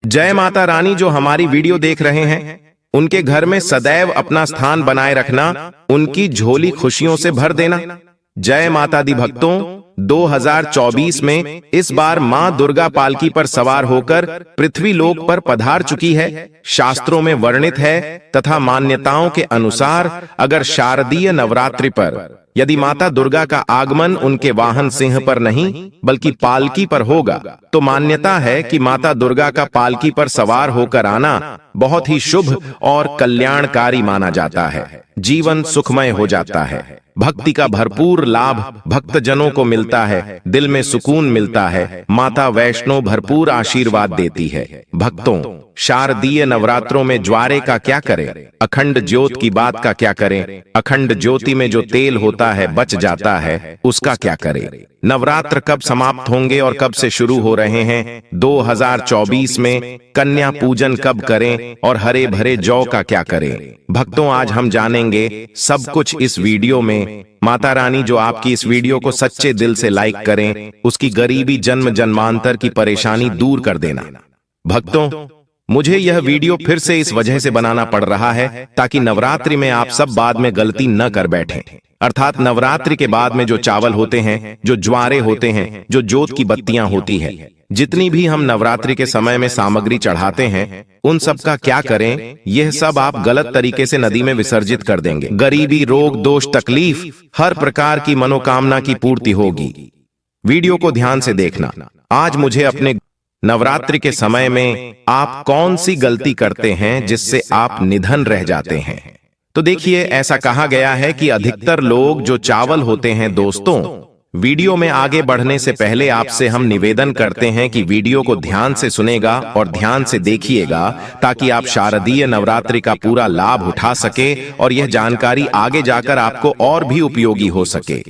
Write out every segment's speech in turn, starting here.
जय माता रानी। जो हमारी वीडियो देख रहे हैं उनके घर में सदैव अपना स्थान बनाए रखना, उनकी झोली खुशियों से भर देना। जय माता दी भक्तों, 2024 में इस बार मां दुर्गा पालकी पर सवार होकर पृथ्वी लोक पर पधार चुकी है। शास्त्रों में वर्णित है तथा मान्यताओं के अनुसार अगर शारदीय नवरात्रि पर यदि माता दुर्गा का आगमन उनके वाहन सिंह पर नहीं बल्कि पालकी पर होगा तो मान्यता है कि माता दुर्गा का पालकी पर सवार होकर आना बहुत ही शुभ और कल्याणकारी माना जाता है। जीवन सुखमय हो जाता है, भक्ति का भरपूर लाभ भक्तजनों को मिलता है, दिल में सुकून मिलता है, माता वैष्णो भरपूर आशीर्वाद देती है। भक्तों, शारदीय नवरात्रों में ज्वारे का क्या करें, अखंड ज्योत की बात का क्या करें, अखंड ज्योति में जो तेल होता है बच जाता है उसका क्या करें। नवरात्र कब समाप्त होंगे और कब से शुरू हो रहे हैं, 2024 में कन्या पूजन कब करें और हरे भरे जौ का क्या करें। भक्तों, आज हम जानेंगे सब कुछ इस वीडियो में। माता रानी जो आपकी इस वीडियो को सच्चे दिल से लाइक करें, उसकी गरीबी जन्म जन्मांतर की परेशानी दूर कर देना। भक्तों, मुझे यह वीडियो फिर से इस वजह से बनाना पड़ रहा है ताकि नवरात्रि में आप सब बाद में गलती न कर बैठें। अर्थात नवरात्रि के बाद में जो चावल होते हैं, जो ज्वारे होते हैं, जो जोत की बत्तियां होती हैं, जितनी भी हम नवरात्रि के समय में सामग्री चढ़ाते हैं, उन सब का क्या करें। यह सब आप गलत तरीके से नदी में विसर्जित कर देंगे। गरीबी, रोग, दोष, तकलीफ, हर प्रकार की मनोकामना की पूर्ति होगी। वीडियो को ध्यान से देखना। आज मुझे अपने नवरात्रि के समय में आप कौन सी गलती करते हैं जिससे आप निधन रह जाते हैं। तो देखिए, ऐसा कहा गया है कि अधिकतर लोग जो चावल होते हैं, दोस्तों, वीडियो में आगे बढ़ने से पहले आपसे हम निवेदन करते हैं कि वीडियो को ध्यान से सुनेगा और ध्यान से देखिएगा ताकि आप शारदीय नवरात्रि का पूरा लाभ उठा सके और यह जानकारी आगे जाकर आपको और भी उपयोगी हो सके।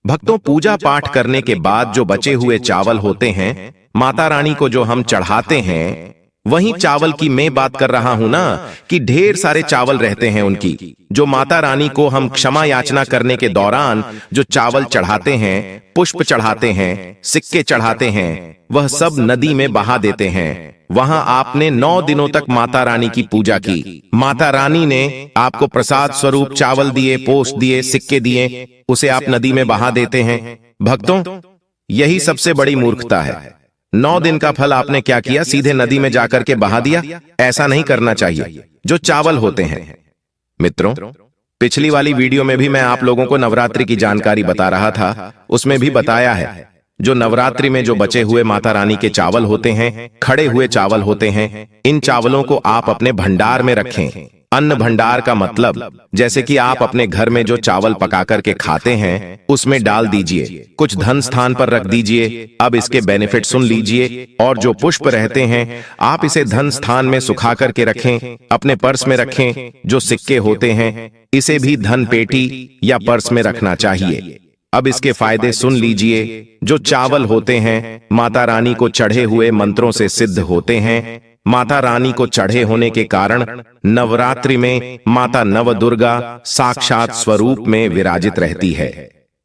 भक्तों, पूजा पाठ करने के बाद जो बचे हुए चावल होते हैं, माता रानी को जो हम चढ़ाते हैं, वही चावल की मैं बात कर रहा हूं ना, कि ढेर सारे चावल रहते हैं उनकी, जो माता रानी को हम क्षमा याचना करने के दौरान जो चावल चढ़ाते हैं, पुष्प चढ़ाते हैं, सिक्के चढ़ाते हैं, वह सब नदी में बहा देते हैं। वहां आपने 9 दिनों तक माता रानी की पूजा की, माता रानी ने आपको प्रसाद स्वरूप चावल दिए, पोस्ट दिए, सिक्के दिए, उसे आप नदी में बहा देते हैं। भक्तों, यही सबसे बड़ी मूर्खता है। 9 दिन का फल आपने क्या किया, सीधे नदी में जाकर के बहा दिया। ऐसा नहीं करना चाहिए। जो चावल होते हैं, मित्रों, पिछली वाली वीडियो में भी मैं आप लोगों को नवरात्रि की जानकारी बता रहा था, उसमें भी बताया है जो नवरात्रि में जो बचे हुए माता रानी के चावल होते हैं, खड़े हुए चावल होते हैं, इन चावलों को आप अपने भंडार में रखें। अन्न भंडार का मतलब जैसे कि आप अपने घर में जो चावल पका करके खाते हैं उसमें डाल दीजिए, कुछ धन स्थान पर रख दीजिए। अब इसके बेनिफिट सुन लीजिए। और जो पुष्प रहते हैं, आप इसे धन स्थान में सुखा करके रखें, अपने पर्स में रखें। जो सिक्के होते हैं, इसे भी धन पेटी या पर्स में रखना चाहिए। अब इसके फायदे सुन लीजिए। जो चावल होते हैं, माता रानी को चढ़े हुए मंत्रों से सिद्ध होते हैं। माता रानी को चढ़े होने के कारण नवरात्रि में माता नव दुर्गा साक्षात स्वरूप में विराजित रहती है।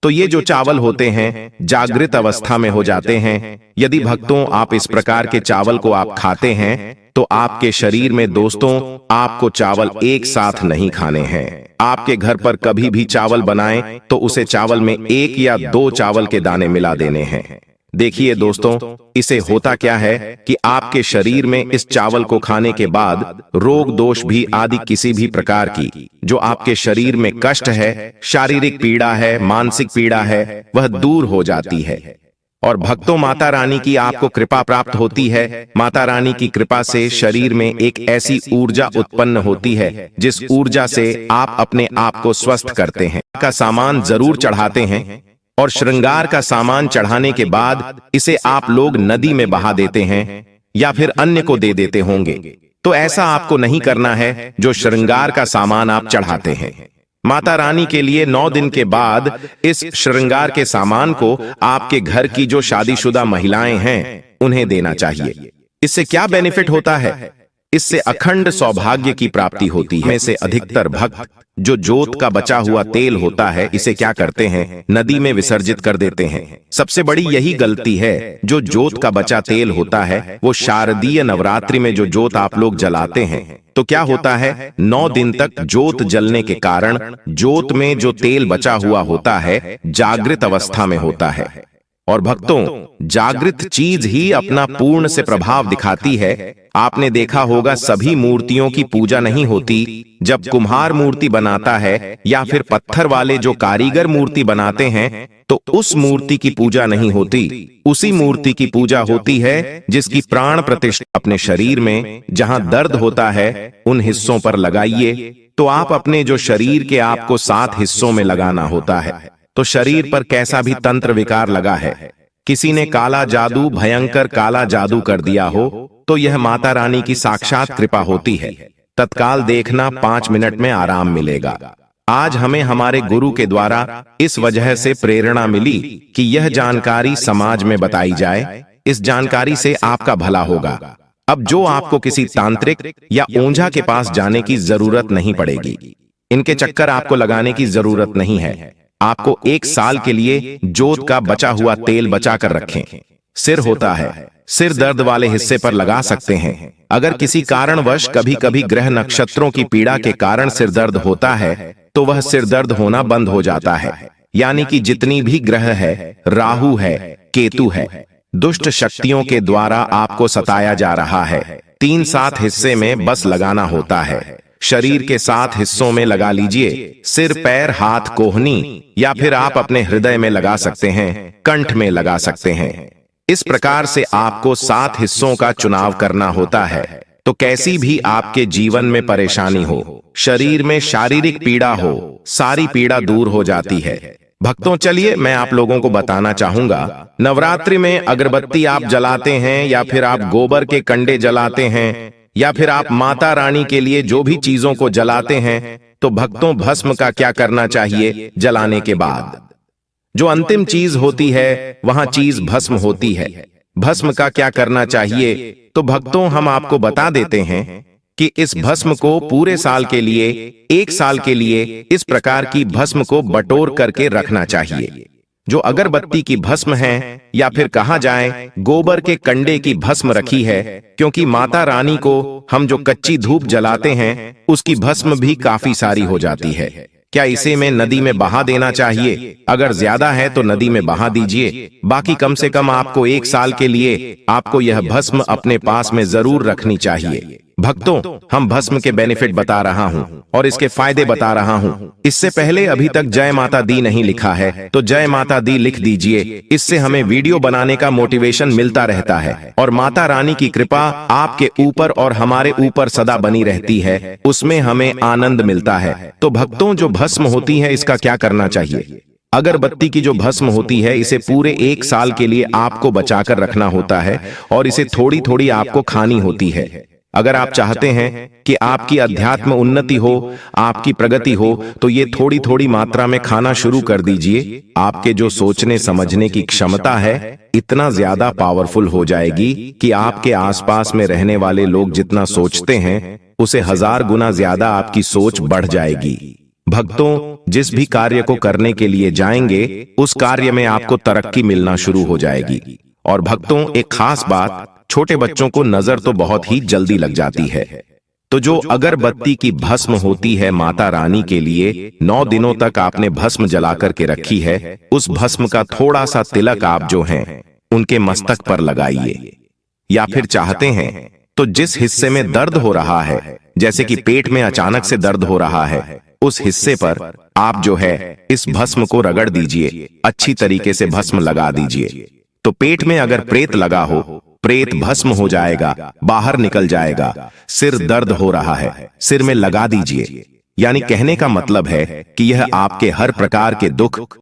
तो ये जो चावल होते हैं जागृत अवस्था में हो जाते हैं। यदि भक्तों आप इस प्रकार के चावल को आप खाते हैं तो आपके शरीर में, दोस्तों, आपको चावल एक साथ नहीं खाने हैं। आपके घर पर कभी भी चावल बनाएं तो उसे चावल में 1 या 2 चावल के दाने मिला देने हैं। देखिए दोस्तों, इसे होता क्या है कि आपके शरीर में इस चावल को खाने के बाद रोग, दोष भी आदि किसी भी प्रकार की जो आपके शरीर में कष्ट है, शारीरिक पीड़ा है, मानसिक पीड़ा है, वह दूर हो जाती है। और भक्तों, माता रानी की आपको कृपा प्राप्त होती है। माता रानी की कृपा से शरीर में एक ऐसी ऊर्जा उत्पन्न होती है जिस ऊर्जा से आप अपने आप को स्वस्थ करते हैं। का सामान जरूर चढ़ाते हैं और श्रृंगार का सामान चढ़ाने के बाद इसे आप लोग नदी में बहा देते हैं या फिर अन्य को दे देते होंगे। तो ऐसा आपको नहीं करना है। जो श्रृंगार का सामान आप चढ़ाते हैं, माता रानी के लिए 9 दिन के बाद इस श्रृंगार के सामान को आपके घर की जो शादीशुदा महिलाएं हैं उन्हें देना चाहिए। इससे क्या बेनिफिट होता है? इससे अखंड सौभाग्य की प्राप्ति होती है। में से अधिकतर भक्त जो जोत का बचा हुआ तेल होता है इसे क्या करते हैं, नदी में विसर्जित कर देते हैं। सबसे बड़ी यही गलती है। जो जोत का बचा तेल होता है वो शारदीय नवरात्रि में जो जोत आप लोग जलाते हैं तो क्या होता है, 9 दिन तक जोत जलने के कारण जोत में जो तेल बचा हुआ होता है जागृत अवस्था में होता है। और भक्तों, जागृत चीज ही अपना पूर्ण से प्रभाव दिखाती है। आपने देखा होगा सभी मूर्तियों की पूजा नहीं होती। जब कुम्हार मूर्ति बनाता है या फिर पत्थर वाले जो कारीगर मूर्ति बनाते हैं तो उस मूर्ति की पूजा नहीं होती। उसी मूर्ति की पूजा होती है जिसकी प्राण प्रतिष्ठा अपने शरीर में जहां दर्द होता है उन हिस्सों पर लगाइए। तो आप अपने जो शरीर के आपको 7 हिस्सों में लगाना होता है। तो शरीर पर कैसा भी तंत्र विकार लगा है, किसी ने काला जादू, भयंकर काला जादू कर दिया हो तो यह माता रानी की साक्षात कृपा होती है। तत्काल देखना, 5 मिनट में आराम मिलेगा। आज हमें हमारे गुरु के द्वारा इस वजह से प्रेरणा मिली कि यह जानकारी समाज में बताई जाए। इस जानकारी से आपका भला होगा। अब जो आपको किसी तांत्रिक या ओंझा के पास जाने की जरूरत नहीं पड़ेगी। इनके चक्कर आपको लगाने की जरूरत नहीं है। आपको 1 साल के लिए जोत का बचा हुआ तेल बचा कर रखें। सिर होता है, सिर दर्द वाले हिस्से पर लगा सकते हैं। अगर किसी कारणवश कभी कभी ग्रह नक्षत्रों की पीड़ा के कारण सिर दर्द होता है तो वह सिर दर्द होना बंद हो जाता है। यानी कि जितनी भी ग्रह है, राहु है, केतु है, दुष्ट शक्तियों के द्वारा आपको सताया जा रहा है, 3-7 हिस्से में बस लगाना होता है। शरीर के 7 हिस्सों में लगा लीजिए। सिर, पैर, हाथ, कोहनी, या फिर आप अपने हृदय में लगा सकते हैं, कंठ में लगा सकते हैं। इस प्रकार से आपको 7 हिस्सों का चुनाव करना होता है। तो कैसी भी आपके जीवन में परेशानी हो, शरीर में शारीरिक पीड़ा हो, सारी पीड़ा दूर हो जाती है। भक्तों, चलिए मैं आप लोगों को बताना चाहूंगा। नवरात्रि में अगरबत्ती आप जलाते हैं या फिर आप गोबर के कंडे जलाते हैं या फिर आप माता रानी के लिए जो भी चीजों को जलाते हैं तो भक्तों, भस्म का क्या करना चाहिए। जलाने के बाद जो अंतिम चीज होती है वहां चीज भस्म होती है। भस्म का क्या करना चाहिए तो भक्तों हम आपको बता देते हैं कि इस भस्म को पूरे साल के लिए, 1 साल के लिए इस प्रकार की भस्म को बटोर करके रखना चाहिए। जो अगरबत्ती की भस्म है या फिर कहा जाए गोबर के कंडे की भस्म रखी है, क्योंकि माता रानी को हम जो कच्ची धूप जलाते हैं उसकी भस्म भी काफी सारी हो जाती है। क्या इसे में नदी में बहा देना चाहिए? अगर ज्यादा है तो नदी में बहा दीजिए। बाकी कम से कम आपको 1 साल के लिए आपको यह भस्म अपने पास में जरूर रखनी चाहिए। भक्तों, हम भस्म के बेनिफिट बता रहा हूं और इसके फायदे बता रहा हूं। इससे पहले अभी तक जय माता दी नहीं लिखा है तो जय माता दी लिख दीजिए। इससे हमें वीडियो बनाने का मोटिवेशन मिलता रहता है और माता रानी की कृपा आपके ऊपर और हमारे ऊपर सदा बनी रहती है, उसमें हमें आनंद मिलता है। तो भक्तों, जो भस्म होती है इसका क्या करना चाहिए। अगरबत्ती की जो भस्म होती है इसे पूरे 1 साल के लिए आपको बचाकर रखना होता है और इसे थोड़ी थोड़ी आपको खानी होती है। अगर आप चाहते हैं कि आपकी अध्यात्म उन्नति हो, आपकी प्रगति हो, तो ये थोड़ी थोड़ी मात्रा में खाना शुरू कर दीजिए। आपके जो सोचने समझने की क्षमता है इतना ज्यादा पावरफुल हो जाएगी कि आपके आसपास में रहने वाले लोग जितना सोचते हैं उसे 1000 गुना ज्यादा आपकी सोच बढ़ जाएगी। भक्तों, जिस भी कार्य को करने के लिए जाएंगे उस कार्य में आपको तरक्की मिलना शुरू हो जाएगी। और भक्तों, एक खास बात, छोटे बच्चों को नजर तो बहुत ही जल्दी लग जाती है। तो जो अगरबत्ती की भस्म होती है माता रानी के लिए 9 दिनों तक आपने भस्म जला करके रखी है, उस भस्म का थोड़ा सा तिलक आप जो हैं उनके मस्तक पर लगाइए। या फिर चाहते हैं तो जिस हिस्से में दर्द हो रहा है, जैसे कि पेट में अचानक से दर्द हो रहा है, उस हिस्से पर आप जो है इस भस्म को रगड़ दीजिए। अच्छी तरीके से भस्म लगा दीजिए। तो पेट में अगर प्रेत लगा हो, प्रेत भस्म हो जाएगा, बाहर निकल जाएगा। सिर दर्द हो रहा है, सिर में लगा दीजिए। यानी कहने का मतलब है कि यह आपके हर प्रकार के दुख